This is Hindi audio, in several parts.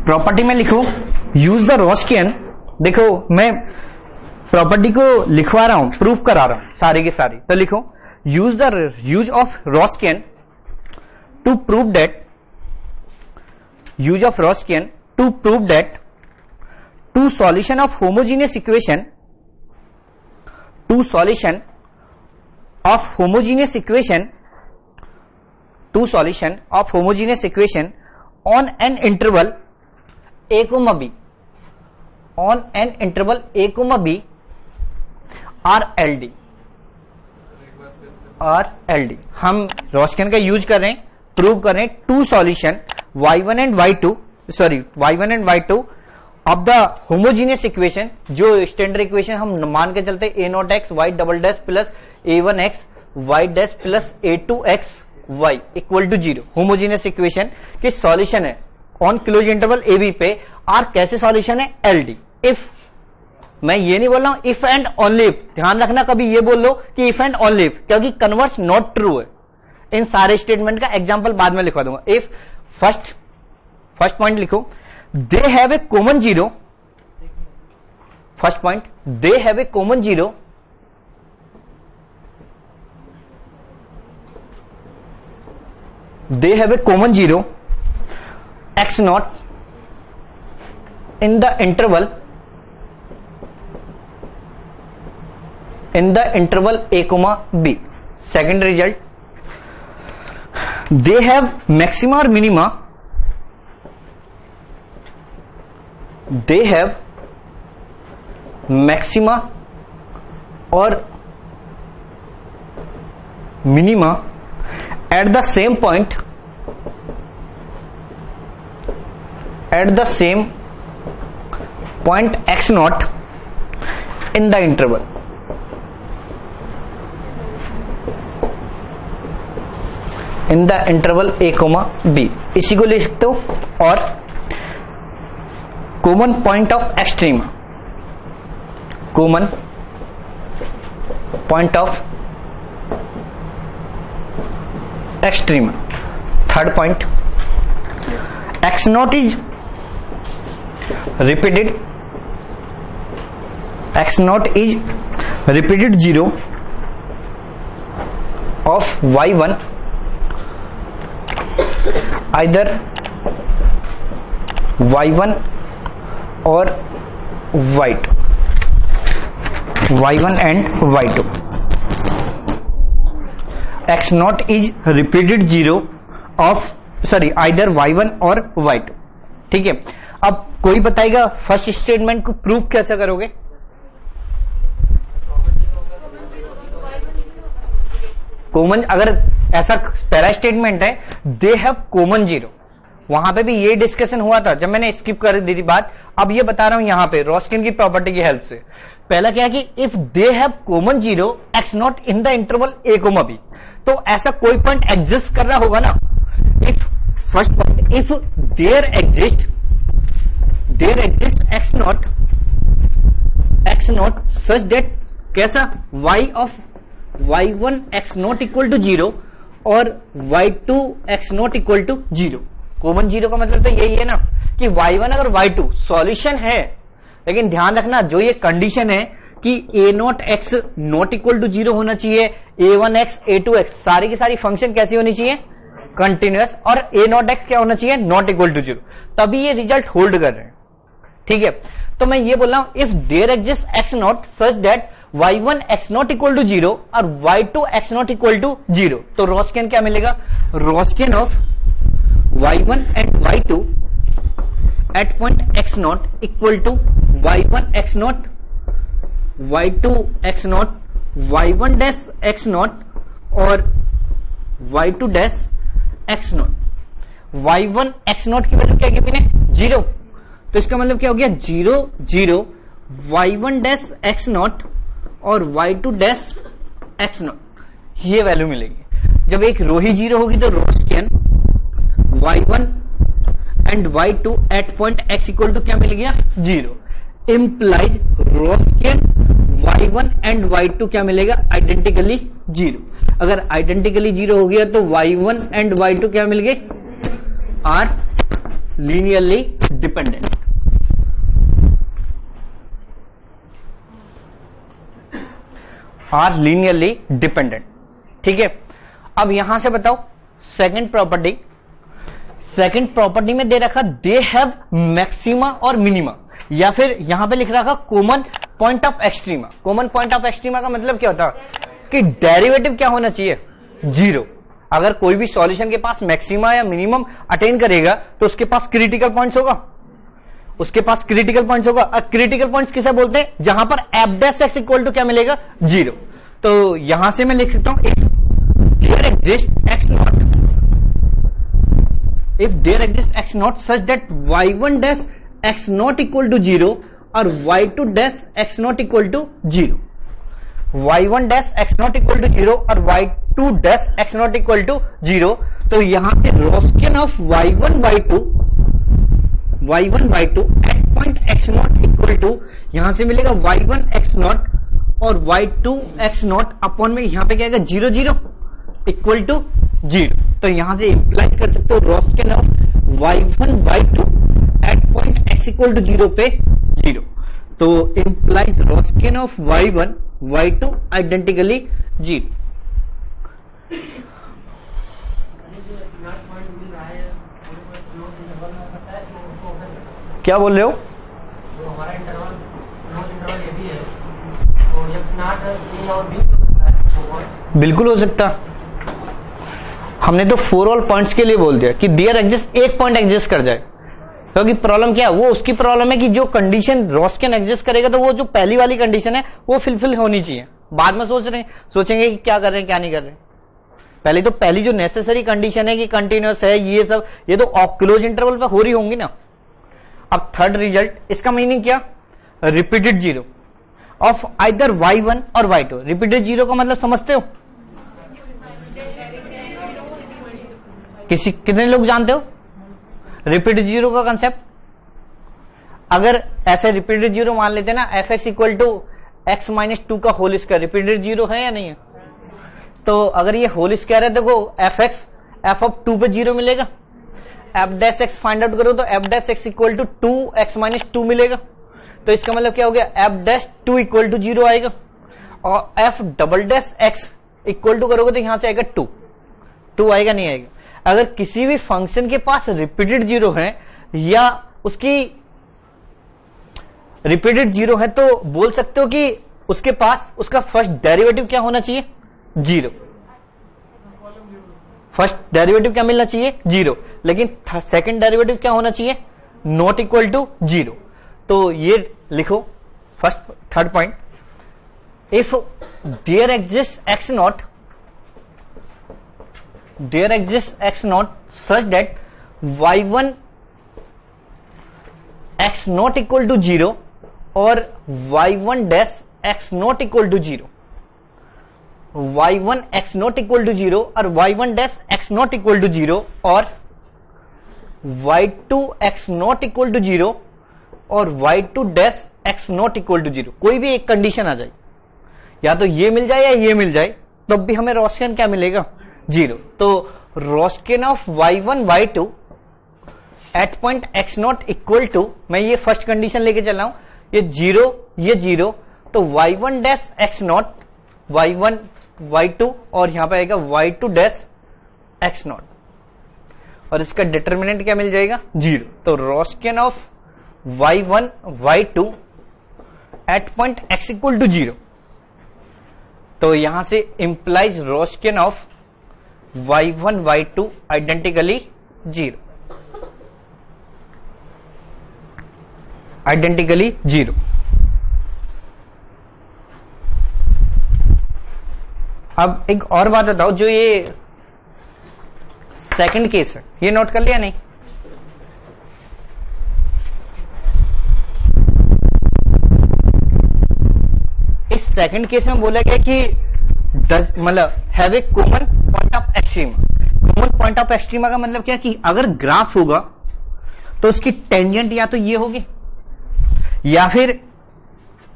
प्रॉपर्टी में लिखो यूज द रॉस्कियन, देखो मैं प्रॉपर्टी को लिखवा रहा हूं, प्रूफ करा रहा हूं सारी की सारी, तो लिखो use of Wronskian to prove that, use of Rosquian to prove that two solution of homogeneous equation on an interval a comma b are LD। हम रॉस्कियन का यूज कर रहे हैं, प्रूव कर रहे हैं two solution y1 and y2 of the homogeneous equation, जो स्टैंडर्ड इक्वेशन हम मान के चलते a not x y double dash plus a1 x y dash plus a2 x y equal to 0 homogeneous equation के सॉल्यूशन है on close interval A B पे, आर कैसे सॉल्यूशन है LD। इफ, मैं ये नहीं बोल रहा हूं इफ एंड ओनली इफ, ध्यान रखना कभी ये बोल लो कि इफ एंड ओनली इफ, क्योंकि कन्वर्स नॉट ट्रू है। इन सारे स्टेटमेंट का एग्जांपल बाद में लिखवा दूंगा। इफ फर्स्ट पॉइंट लिखो, they have a common zero, first point they have a common zero x not in the interval a comma b। second result, they have maxima or minima, at the same point x naught in the interval a comma b। इसी को लिख दो। और common point of extrema, third point, x naught is repeated 0 of y1 either y1 or y2, y1 and y2। x naught is repeated 0 of either y1 और y2। ठीक है, अब कोई बताएगा फर्स्ट स्टेटमेंट को प्रूफ कैसे करोगे? कॉमन, अगर ऐसा पहला स्टेटमेंट है दे हैव कॉमन जीरो, वहां पे भी ये डिस्कशन हुआ था जब मैंने स्किप कर दी थी बात, अब ये बता रहा हूं यहां पे रॉस्किन की प्रॉपर्टी की हेल्प से। पहला क्या है कि if they have common zero x not in the interval A comma B, तो ऐसा कोई पॉइंट एग्जिस्ट कर रहा होगा ना। If first point, if there exist x not such that, कैसा, y of y1 x not equal to 0 और y2 x not equal to 0। Common zero का मतलब तो यही है ना कि y1 अगर y2 सॉल्यूशन है, लेकिन ध्यान रखना जो ये कंडीशन है कि a not x not equal to 0 होना चाहिए, a1x a2x सारी की सारी फंक्शन कैसी होनी चाहिए, कंटिन्यूअस, और a नॉट x क्या होना चाहिए, नॉट इक्वल टू 0, तभी ये रिजल्ट होल्ड कर रहे हैं। ठीक है, तो मैं ये बोल रहा हूं if there exist x not such that y1 x not equal to 0 और y2 x not equal to 0, तो रॉस्कियन क्या मिलेगा, Wronskian of y1 and y2 at point x not equal to y1 x not, y2 x not, y1 dash x not और y2 dash x not. y1 x not की वैल्यू क्या गिवन है, 0, तो इसका मतलब क्या हो गया 0 0 y1 डैश x नॉट और y2 डैश x नॉट, ये वैल्यू मिलेगी। जब एक रो ही 0 होगी तो Wronskian y1 and y2 at point x equal to क्या मिल गया, 0, इंप्लाइज रॉस्कियन y1 एंड y2 क्या मिलेगा, आइडेंटिकली 0। अगर आइडेंटिकली 0 हो गया तो y1 एंड y2 क्या मिल गए, are linearly dependent. Are linearly dependent. ठीक है, अब यहां से बताओ सेकंड प्रॉपर्टी। सेकंड प्रॉपर्टी में दे रखा दे हैव मैक्सिमा और मिनिमा, या फिर यहां पे लिख रखा common point of extrema. Common point of extrema का मतलब क्या होता है कि डेरिवेटिव क्या होना चाहिए, जीरो। अगर कोई भी सॉल्यूशन के पास मैक्सिमा या मिनिमम अटेन करेगा तो उसके पास क्रिटिकल पॉइंट्स होगा, उसके पास क्रिटिकल पॉइंट्स होगा। और क्रिटिकल पॉइंट्स किसे बोलते हैं, जहां पर F dash x equal to क्या मिलेगा, जीरो। तो यहां से मैं लिख सकता हूं there exist x not, if there exist x not such that y1 dash x not equal to zero और y2 dash x not equal to zero. y1 dash x not equal to zero और y2 dash x not equal to zero. तो यहां से wronskian of y1 y2 at point x not equal to, यहां से मिलेगा y1 एक्स नॉट और y2 एक्स नॉट अपॉन में यहां पे क्या आएगा, zero zero equal to zero. तो यहां से इंप्लाइज कर सकते हो wronskian of y1 y2 at point x equal to zero पे जीरो। तो implies wronskian of y1 y2 identically zero. क्या बोल रहे हो, हमारा इंटरवल ये भी है, तो एक्स नॉट ए और बी हो सकता है, बिल्कुल हो सकता। हमने तो फोर ऑल पॉइंट्स के लिए बोल दिया कि देयर एग्जिस्ट एक पॉइंट एग्जिस्ट कर जाए, क्योंकि प्रॉब्लम क्या है, वो उसकी प्रॉब्लम है कि जो कंडीशन रोस्किन एग्जिस्ट करेगा तो वो जो पहली वाली कंडीशन है वो फुलफिल होनी चाहिए। बाद में सोचेंगे कि क्या कर रहे हैं क्या नहीं कर रहे। पहले तो पहली जो नेसेसरी कंडीशन है कि कंटिन्यूअस है, ये सब ये तो क्लोज इंटरवल पर हो रही होंगी ना। अब थर्ड रिजल्ट, इसका मीनिंग क्या, repeated zero of either y1 और y2। रिपीटेड जीरो का मतलब समझते हो, कितने लोग जानते हो रिपीटेड जीरो का कंसेप्ट। अगर ऐसे रिपीटेड जीरो मान लेते ना, F x equal to x minus two का होल स्क्वायर रिपीटेड जीरो है या नहीं है। तो अगर ये होल स्क्वायर है, देखो F x F of two पे जीरो मिलेगा, F dash x find out करो तो F dash x equal to two x minus two मिलेगा। तो इसका मतलब क्या हो गया, F dash two equal to zero आएगा, और F double dash x equal to करोगे तो यहां से आएगा टू, टू आएगा नहीं आएगा। अगर किसी भी फंक्शन के पास रिपीटेड जीरो है या उसकी रिपीटेड जीरो है तो बोल सकते हो कि उसके पास उसका फर्स्ट डेरिवेटिव क्या होना चाहिए, जीरो। फर्स्ट डेरिवेटिव क्या मिलना चाहिए, जीरो। लेकिन सेकंड डेरिवेटिव क्या होना चाहिए, नॉट इक्वल टू जीरो। तो ये लिखो first third point, if there exist x not such that y1 x not equal to 0 और y1 dash x not equal to 0, y1 x not equal to 0 और y1 dash x not equal to 0 और y2 x not equal to 0 और y2 dash x not equal to 0। कोई भी एक कंडीशन आ जाए, या तो ये मिल जाए या ये मिल जाए, तब भी हमें रोस्किन क्या मिलेगा, जीरो। तो wronskian of y1 y2 at point x not equal to, मैं ये फर्स्ट कंडीशन लेके चल रहा हूं, ये जीरो, तो y1 dash x not y1 y2 और यहां पे आएगा y2 डैश x नॉट, और इसका डिटर्मिनेंट क्या मिल जाएगा, जीरो। तो wronskian of y1 y2 at point x equal to zero. तो यहां से implies wronskian of y1 y2 identically zero, identically zero. अब एक और बात बताओ, जो ये सेकंड केस है ये नोट कर लिया नहीं, इस सेकंड केस में बोला गया कि मतलब have a common point of extrema. Common point of extrema का मतलब क्या कि अगर ग्राफ होगा तो उसकी टेंजेंट या तो ये होगी या फिर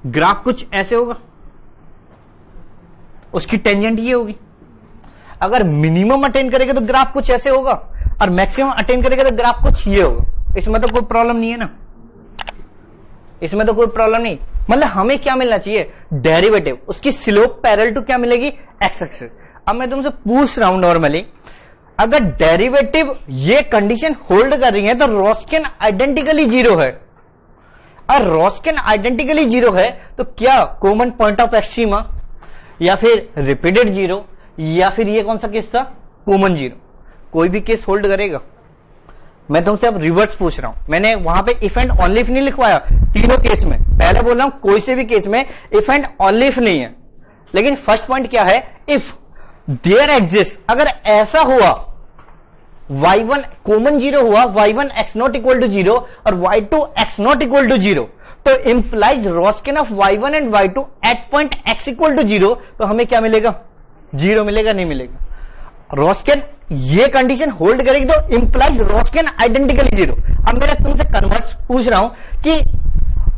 ग्राफ कुछ ऐसे होगा, उसकी टेंजेंट ये होगी। अगर मिनिमम अटेन करेगा तो ग्राफ कुछ ऐसे होगा और मैक्सिमम अटेन करेगा तो ग्राफ कुछ ये होगा। इसमें तो कोई प्रॉब्लम नहीं है ना, इसमें तो कोई प्रॉब्लम नहीं। मतलब हमें क्या मिलना चाहिए, डेरिवेटिव, उसकी स्लोप पैरेलल टू क्या मिलेगी, एक्स एक्सिस। अब मैं तुमसे पूछ रहा हूं नॉर्मली, अगर डेरिवेटिव ये कंडीशन होल्ड कर रही है तो रॉस्किन आइडेंटिकली जीरो है, और रॉस्किन आइडेंटिकली जीरो है तो क्या कॉमन पॉइंट ऑफ एक्सट्रीमा, या फिर रिपीटेड जीरो, या फिर ये कौन सा केस था, कॉमन जीरो, कोई भी केस होल्ड करेगा। मैं तुमसे अब रिवर्स पूछ रहा हूं, मैंने वहां पे इफ एंड ओनली इफ नहीं लिखवाया तीनों केस में, पहले बोल रहा हूं कोई से भी केस में इफ एंड ओनली इफ नहीं है, लेकिन फर्स्ट पॉइंट क्या है, इफ देयर एग्जिस्ट, अगर ऐसा हुआ y1 कॉमन जीरो हुआ, y1 x not equal to zero और y2 x not equal to zero, तो implies wronskian of y1 and y2 at point x equal to zero, तो हमें क्या मिलेगा, जीरो मिलेगा, नहीं मिलेगा। रॉस्किन ये कंडीशन होल्ड करेगी तो इंप्लाइज रॉस्किन आइडेंटिकली जीरो। अब मेरा तुमसे कन्वर्स पूछ रहा हूं कि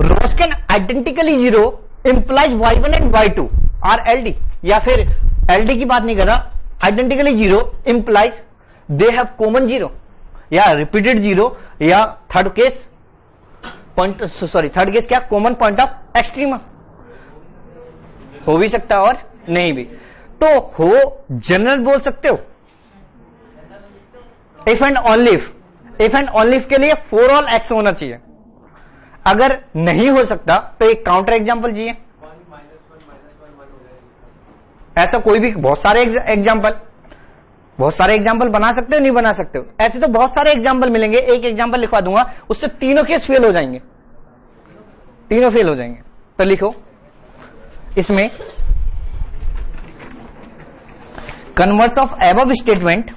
wronskian identically zero implies y1 and y2 are LD, या फिर एलडी की बात नहीं कर रहा, identically zero implies they have common zero या रिपीटेड जीरो, या third case point, sorry third case क्या, कॉमन पॉइंट ऑफ एक्सट्रीमा हो भी सकता है और नहीं भी। तो हो जनरल बोल सकते हो if and only if, if and only if के लिए फॉर ऑल एक्स होना चाहिए। अगर नहीं हो सकता तो एक काउंटर एग्जांपल चाहिए, ऐसा कोई भी, बहुत सारे एग्जांपल, बहुत सारे एग्जाम्पल बना सकते हो, नहीं बना सकते हो, ऐसे तो बहुत सारे एग्जाम्पल मिलेंगे। एक एग्जाम्पल लिखवा दूंगा, उससे तीनों केस फेल हो जाएंगे, तीनों फेल हो जाएंगे। तो लिखो इसमें converse of above statement,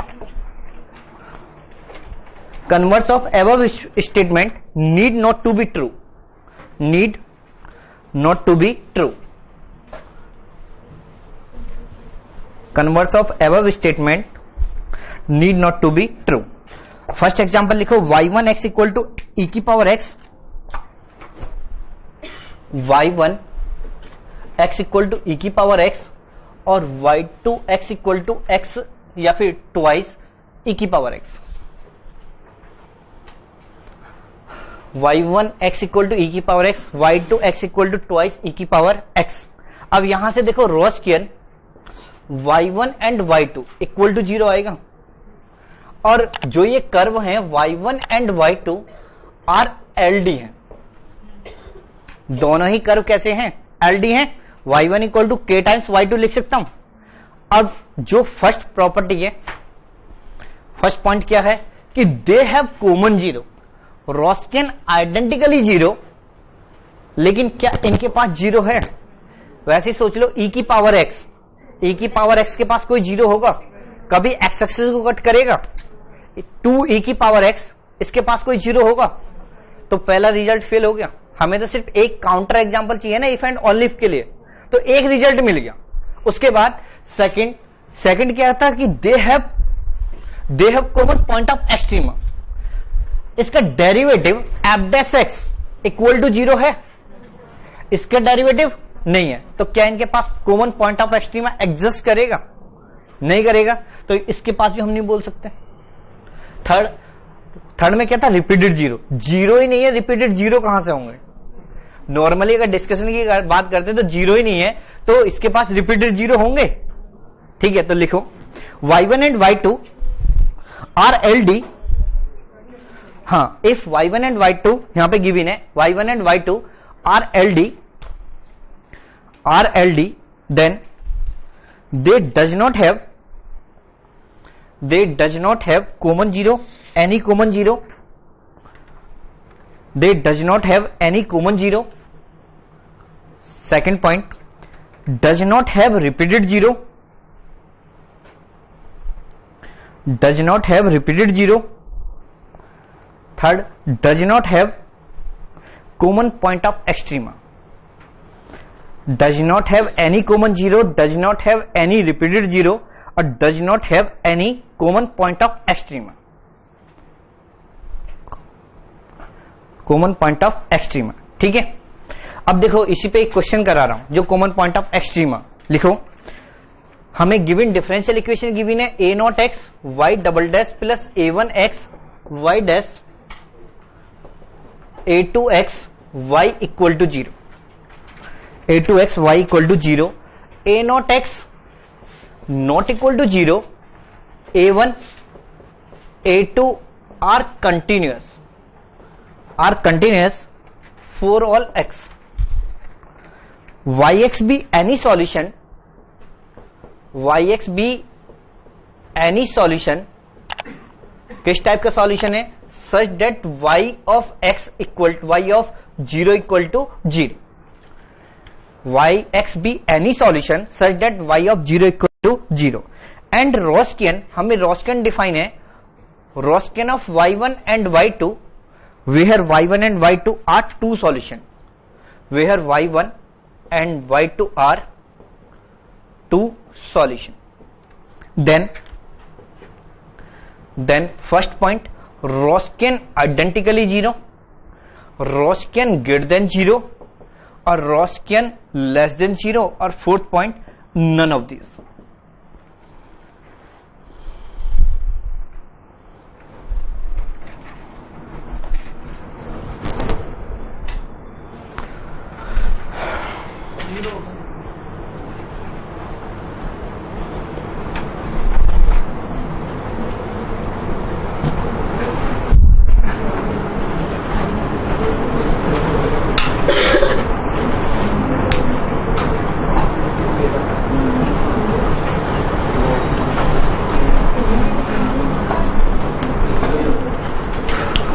converse of above statement need not to be true, need not to be true. Converse of above statement need not to be true। First example लिखो, y1 x equal to e की power x, y1 x equal to e की पावर x और y2 x equal to x या फिर ट्वाइस e की power x। y1 x equal to e की power x, y2 x equal to twice e की पावर x। अब यहां से देखो Wronskian y1 and y2 equal to zero आएगा, और जो ये कर्व हैं y1 and y2 are LD हैं, दोनों ही कर्व कैसे हैं, एलडी हैं। y1 equal to k times y2 लिख सकता हूं। अब जो फर्स्ट प्रॉपर्टी है, फर्स्ट पॉइंट क्या है कि they have common zero, wronskian identically zero, लेकिन क्या इनके पास जीरो है, वैसे ही सोच लो, e की पावर x, e की पावर x के पास कोई जीरो होगा, कभी x एक्सिस को कट करेगा, 2e की पावर x, इसके पास कोई जीरो होगा, तो पहला रिजल्ट फेल हो गया। हमें तो सिर्फ एक काउंटर एग्जांपल चाहिए ना इफ एंड ओनली इफ के लिए, तो एक रिजल्ट मिल गया। उसके बाद सेकंड क्या था कि they have common point of extrema, इसका derivative f dash x equal to zero है, इसका डेरिवेटिव नहीं है, तो क्या इनके पास common point of extrema exist करेगा, नहीं करेगा, तो इसके पास भी हम नहीं बोल सकते। थर्ड में क्या था, रिपीटेड जीरो, जीरो ही नहीं है, रिपीटेड जीरो कहां से होंगे, नॉर्मली अगर डिस्कशन की बात करते तो जीरो ही नहीं है, तो इसके पास रिपीटेड जीरो होंगे। ठीक है, तो लिखो y1 and y2 are LD, हाँ इफ y1 एंड y2 यहां पे गिवन है, y1 and y2 are LD, then they does not have common zero, any common zero, they does not have any common zero। second point, does not have repeated zero, does not have repeated zero। third, does not have common point of extrema, does not have any common zero, does not have any repeated zero और does not have any common point of extrema, common point of extrema। ठीक है, अब देखो इसी पे एक क्वेश्चन करा रहा हूं, जो कॉमन पॉइंट ऑफ एक्सट्रीमा, लिखो हमें गिवन डिफरेंशियल इक्वेशन गिवन है a not x y double dash plus a1 x y dash a2x y equal to 0, a2x y equal to 0, a0x not equal to 0, a1 a2 are continuous for all x. yx be any solution, yx be any solution, किस टाइप का सॉल्यूशन है? Such that y of x equal to y of 0 equal to 0, yx be any solution such that y of 0 equal to 0. And wronskian, हमें रॉस्कियन डिफाइन है, wronskian of y1 and y2 where y1 and y2 are two solution, where y1 and y2 are two solution. Then first point, Roskin identically 0, Roskin greater than 0 or Roskin less than 0, or fourth point, none of these.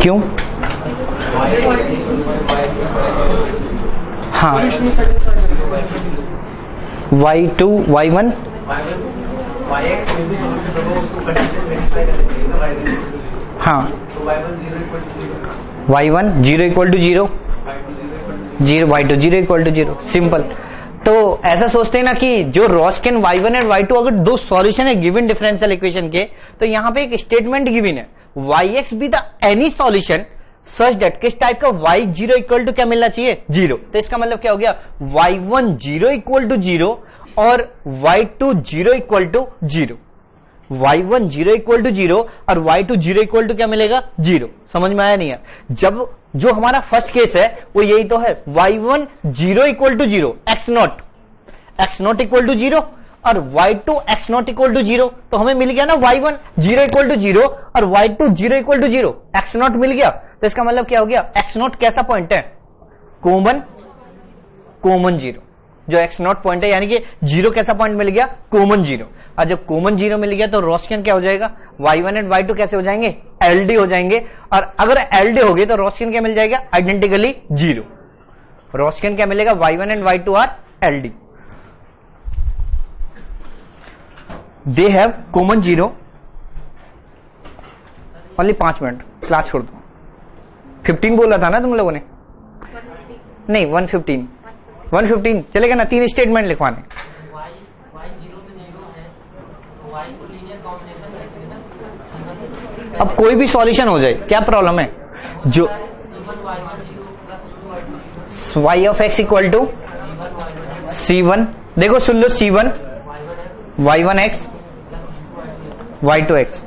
क्यों? हाँ, y2 y1 हाँ, y1 0 equal to 0, y2 0 equal to 0. Simple. तो ऐसा सोचते हैं ना कि जो रॉस्किन y1 एंड y2 अगर दो सॉल्यूशन है गिवन डिफरेंशियल इक्वेशन के, तो यहां पे एक स्टेटमेंट गिवन है, yx be the any solution such that, किस टाइप का y 0 इक्वल टू क्या मिलना चाहिए? 0. तो इसका मतलब क्या हो गया? y1 0 इक्वल टू 0 और y2 0 equal to 0, y1 0 equal to 0 और y2 0 इक्वल टू क्या मिलेगा? 0. समझ में आया नहीं है? जब जो हमारा फर्स्ट केस है वो यही तो है, y1 0 equal to 0, x not equal to 0 और y2 x not equal to 0, तो हमें मिल गया ना y1 0 इक्वल टू 0 और y2 0 equal to 0, x not मिल गया. तो इसका मतलब क्या हो गया? x नॉट कैसा पॉइंट है? कॉमन 0. जो x नॉट पॉइंट है यानी कि 0 कैसा पॉइंट मिल गया? कॉमन 0. और जब कॉमन 0 मिल गया तो रॉस्कियन क्या हो जाएगा? y1 एंड y2 कैसे हो जाएंगे? LD हो जाएंगे. और अगर LD हो गए तो रॉस्कियन क्या मिल जाएगा? आइडेंटिकली 0. रॉस्कियन क्या मिलेगा? y1 and y2 are LD. They have common 0. Only 5 minute, class छोड़ दो. 15 बोला था ना तुम लोगों ने? नहीं, 115 चलेगा ना? 3 स्टेटमेंट लिखवाने. अब कोई भी सॉल्यूशन हो जाए, क्या प्रॉब्लम है? जो y of x equal to c1, देखो सुन लो, c1 y1x y2x.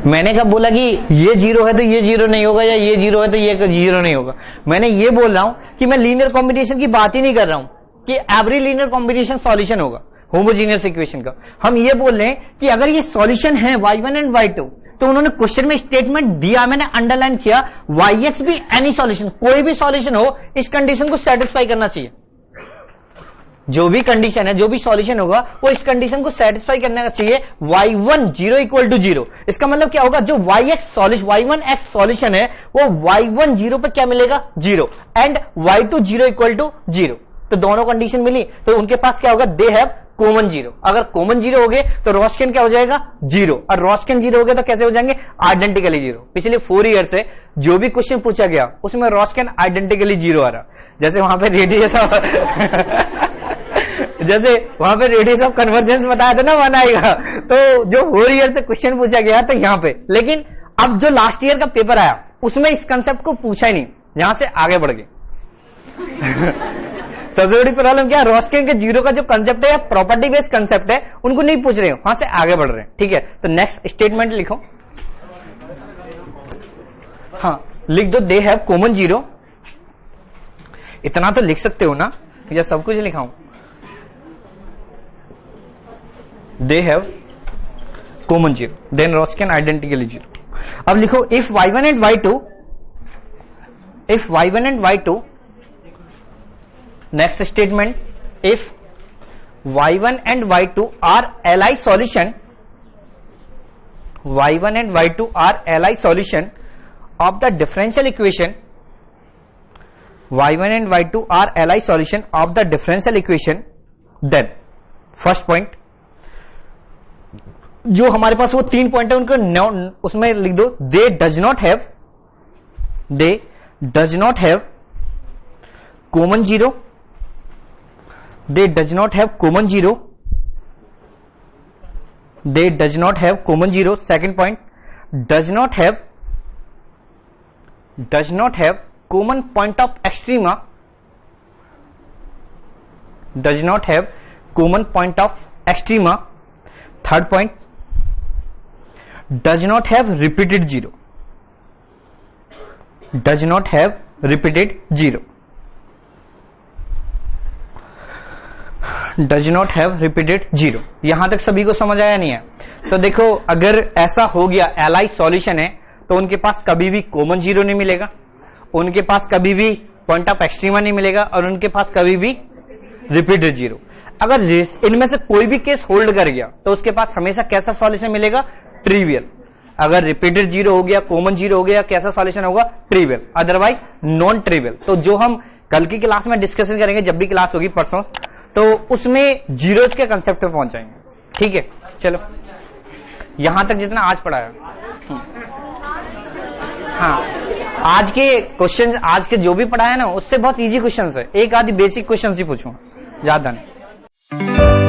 मैंने कब बोला कि ये 0 है तो ये 0 नहीं होगा, या ये 0 है तो ये 0 नहीं होगा? मैंने ये बोल रहा हूं कि मैं लीनियर कॉम्बिनेशन की बात ही नहीं कर रहा हूं कि एवरी लीनियर कॉम्बिनेशन सॉल्यूशन होगा होमोजीनियस इक्वेशन का. हम ये बोल रहे हैं कि अगर ये सॉल्यूशन है y1 एंड y2, तो उन्होंने क्वेश्चन में स्टेटमेंट दिया, मैंने अंडरलाइन किया, yx भी एनी सॉल्यूशन, कोई भी सॉल्यूशन हो, इस कंडीशन को सेटिस्फाई करना चाहिए. जो भी कंडीशन है, जो भी सॉल्यूशन होगा, वो इस कंडीशन को सेटिस्फाई करना चाहिए. y1 0 इक्वल टू 0, इसका मतलब क्या होगा? जो y1x सॉल्यूशन है वो y1 0 पे क्या मिलेगा? 0, एंड y2 0 इक्वल टू 0. तो दोनों कंडीशन मिली, तो उनके पास क्या होगा? दे हैव कॉमन 0. अगर कॉमन 0 हो गए तो रॉस्कियन क्या हो जाएगा? 0, और रॉस्कियन 0 हो गए तो कैसे हो जाएंगे? आइडेंटिकली 0. पिछले 4 ईयर से जो भी क्वेश्चन पूछा गया उसमें रॉस्कियन आइडेंटिकली 0 आ रहा. जैसे वहां पे रेडियस जैसे वहां पे रेडियस ऑफ कन्वर्जेंस बताया था ना, 1 आएगा. तो जो 4 ईयर से क्वेश्चन पूछा गया था यहाँ पे, लेकिन अब जो लास्ट ईयर का पेपर आया उसमें इस कंसेप्ट को पूछा ही नहीं, यहां से आगे बढ़ गए. सबसे बड़ी प्रॉब्लम क्या, रॉस्किन के जीरो का जो कंसेप्ट है या प्रॉपर्टी बेस्ड कंसेप्ट है उनको नहीं पूछ रहे हो, वहां से आगे बढ़ रहे हैं। ठीक है, तो नेक्स्ट स्टेटमेंट लिखो। हाँ लिख दो, दे हैव कॉमन जीरो। इतना तो लिख सकते हो ना, या सब कुछ लिखाऊं? They have common zero, then wronskian identically zero. अब लिखो if y1 and y2, if y1 and y2, next statement, if y1 and y2 are Li solution, y1 and y2 are Li solution of the differential equation, y1 and y2 are Li solution of the differential equation, then first point, जो हमारे पास वो 3 पॉइंट है उनको उसमें लिख दो, they does not have common zero, they does not have common zero, they does not have common zero. Second point, does not have common point of extrema, does not have common point of extrema. Third point, does not have repeated zero, does not have repeated zero, does not have repeated zero. यहां तक सभी को समझ आया नहीं है? तो देखो अगर ऐसा हो गया Li सॉल्यूशन है तो उनके पास कभी भी कॉमन जीरो नहीं मिलेगा, उनके पास कभी भी पॉइंट ऑफ एक्सट्रीमा नहीं मिलेगा, और उनके पास कभी भी रिपीटेड जीरो। अगर इनमें से कोई भी केस होल्ड कर गया तो उसके पास हमेशा कैसा सॉल्यूशन मिलेगा? ट्रिवियल। अगर रिपीटेड जीरो हो गया, कॉमन जीरो हो गया, कैसा सॉल्यूशन होगा? Trivial, otherwise non trivial. तो जो हम कल की क्लास में डिस्कशन करेंगे, जब भी क्लास होगी परसों, तो उसमें जीरोज के कंसेप्ट पे पहुंच जाएंगे। ठीक है, चलो यहां तक जितना आज पढ़ाया। हाँ, आज के क्वेश्चन, आज के जो भी पढ़ाया ना उससे बहुत इजी क्वेश्चन है, एक आधी बेसिक क्वेश्चन ही पूछूंगा, ज्यादा नहीं।